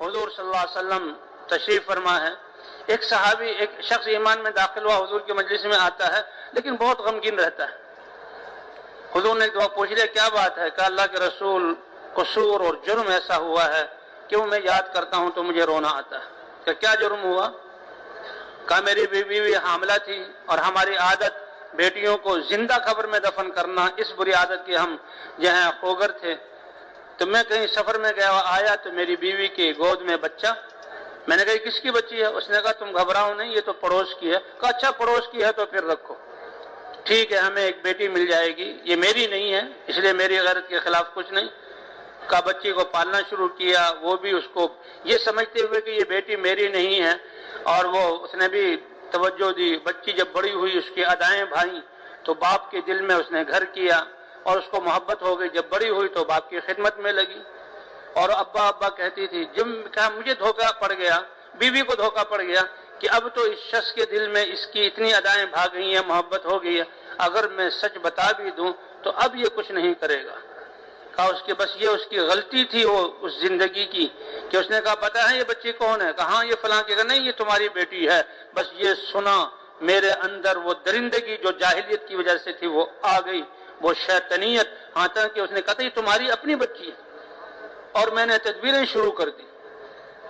حضور صلی اللہ علیہ وسلم تشریف فرما ہے. ایک صحابی، ایک شخص ایمان میں داخل ہوا، حضور کی مجلس میں آتا ہے لیکن بہت غمگین رہتا ہے. حضور نے ایک دفعہ پوچھ لیا کیا بات ہے؟ کہا اللہ کے رسول قصور اور جرم ایسا ہوا ہے کہ وہ میں یاد کرتا ہوں تو مجھے رونا آتا ہے. کہ کیا جرم ہوا؟ کہا میری بیوی حاملہ تھی اور ہماری عادت بیٹیوں کو زندہ قبر میں دفن کرنا، اس بری عادت کے ہم جو ہیں خوگر تھے. تو میں کہیں سفر میں گیا آیا تو میری بیوی کی گود میں بچہ. میں نے کہا کس کی بچی ہے؟ اس نے کہا تم گھبراؤ نہیں، یہ تو پڑوس کی ہے. کہا اچھا پڑوس کی ہے تو پھر رکھو، ٹھیک ہے ہمیں ایک بیٹی مل جائے گی، یہ میری نہیں ہے اس لیے میری غیرت کے خلاف کچھ نہیں. کا بچی کو پالنا شروع کیا، وہ بھی اس کو یہ سمجھتے ہوئے کہ یہ بیٹی میری نہیں ہے، اور وہ اس نے بھی توجہ دی. بچی جب بڑی ہوئی اس کی ادائیں بھائیں تو باپ کے دل میں اس نے گھر کیا اور اس کو محبت ہو گئی. جب بڑی ہوئی تو باپ کی خدمت میں لگی اور ابا ابا کہتی تھی. جب کہا مجھے دھوکہ پڑ گیا، بیوی کو دھوکہ پڑ گیا کہ اب تو اس شخص کے دل میں اس کی اتنی ادائیں بھاگ گئی ہیں، محبت ہو گئی ہے، اگر میں سچ بتا بھی دوں تو اب یہ کچھ نہیں کرے گا. کہا اس کے بس یہ اس کی غلطی تھی وہ اس زندگی کی کہ اس نے کہا پتہ ہے یہ بچی کون ہے؟ کہا ہاں یہ فلاں کی. کہا نہیں یہ تمہاری بیٹی ہے. بس یہ سنا میرے اندر وہ درندگی جو جاہلیت کی وجہ سے تھی وہ آ گئی، وہ شیطنیت. ہاں تک کہ اس نے کہا یہ تمہاری اپنی بچی ہے. اور میں نے تدبیریں شروع کر دی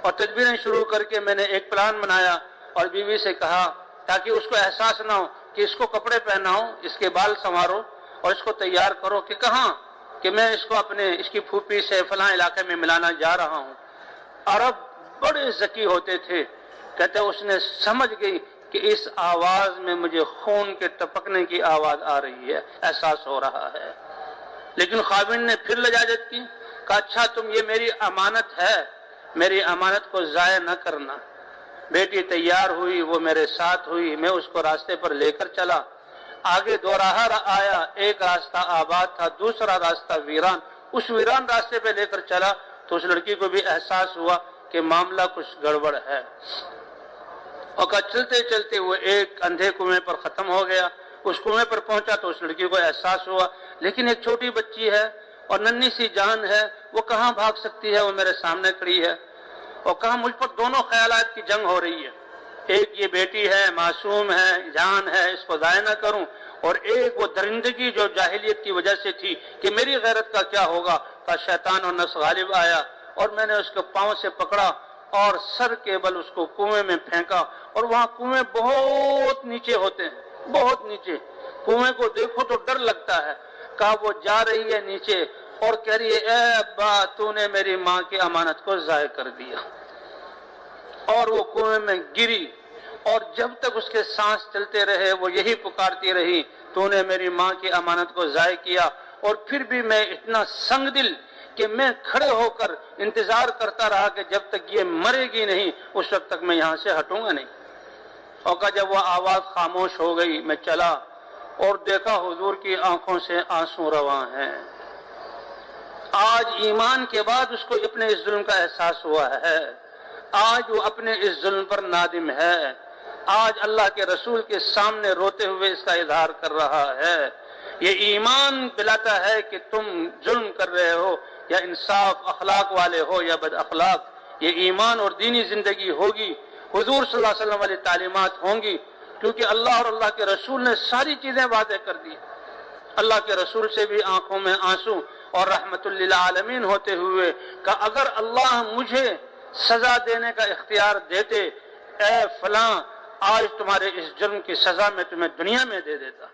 اور تدبیریں شروع کر کے میں نے ایک پلان بنایا اور بیوی سے کہا تاکہ اس کو احساس نہ ہو کہ اس کو کپڑے پہناؤ، اس کے بال سنوارو اور اس کو تیار کرو. کہ کہاں؟ کہ میں اس کو اس کی پھوپھی سے فلاں علاقے میں ملانا جا رہا ہوں. عرب بڑے ذکی ہوتے تھے، کہتے اس نے سمجھ گئی کہ اس آواز میں مجھے خون کے ٹپکنے کی آواز آ رہی ہے، احساس ہو رہا ہے. لیکن خاوند نے پھر لجاجت کی. کہا اچھا تم یہ میری امانت ہے، میری امانت کو ضائع نہ کرنا. بیٹی تیار ہوئی، وہ میرے ساتھ ہوئی، میں اس کو راستے پر لے کر چلا. آگے دو راہ آیا، ایک راستہ آباد تھا، دوسرا راستہ ویران. اس ویران راستے پہ لے کر چلا تو اس لڑکی کو بھی احساس ہوا کہ معاملہ کچھ گڑبڑ ہے. اور چلتے چلتے وہ ایک اندھے کنویں پر ختم ہو گیا. اس کنویں پر پہنچا تو اس لڑکی کو احساس ہوا لیکن ایک چھوٹی بچی ہے اور ننھی سی جان ہے، وہ کہاں بھاگ سکتی ہے، وہ میرے سامنے کھڑی ہے. اور کہا مجھ پر دونوں خیالات کی جنگ ہو رہی ہے، ایک یہ بیٹی ہے، معصوم ہے، جان ہے، اس کو ضائع نہ کروں، اور ایک وہ درندگی جو جاہلیت کی وجہ سے تھی کہ میری غیرت کا کیا ہوگا. کا شیطان اور نفس غالب آیا اور میں نے اس کو پاؤں سے پکڑا اور سر کے بل اس کو کنویں میں پھینکا. اور وہاں کنویں بہت نیچے ہوتے ہیں، بہت نیچے. کنویں کو دیکھو تو ڈر لگتا ہے. کہا وہ جا رہی ہے نیچے اور کہہ رہی ہے اے ابا تو نے میری ماں کی امانت کو ضائع کر دیا. اور وہ کنویں میں گری اور جب تک اس کے سانس چلتے رہے وہ یہی پکارتی رہی تو نے میری ماں کی امانت کو ضائع کیا. اور پھر بھی میں اتنا سنگ دل کہ میں کھڑے ہو کر انتظار کرتا رہا کہ جب تک یہ مرے گی نہیں اس وقت تک میں یہاں سے ہٹوں گا نہیں. اور کہا جب وہ آواز خاموش ہو گئی میں چلا اور دیکھا حضور کی آنکھوں سے آنسو رواں ہیں. آج ایمان کے بعد اس کو اپنے اس ظلم کا احساس ہوا ہے، آج وہ اپنے اس ظلم پر نادم ہے، آج اللہ کے رسول کے سامنے روتے ہوئے اس کا اظہار کر رہا ہے. یہ ایمان دلاتا ہے کہ تم ظلم کر رہے ہو یا انصاف اخلاق والے ہو یا بد اخلاق. یہ ایمان اور دینی زندگی ہوگی، حضور صلی اللہ علیہ وسلم والی تعلیمات ہوں گی، کیونکہ اللہ اور اللہ کے رسول نے ساری چیزیں واضح کر دی. اللہ کے رسول سے بھی آنکھوں میں آنسو اور رحمت للعالمین ہوتے ہوئے کہ اگر اللہ مجھے سزا دینے کا اختیار دیتے، اے فلاں آج تمہارے اس جرم کی سزا میں تمہیں دنیا میں دے دیتا.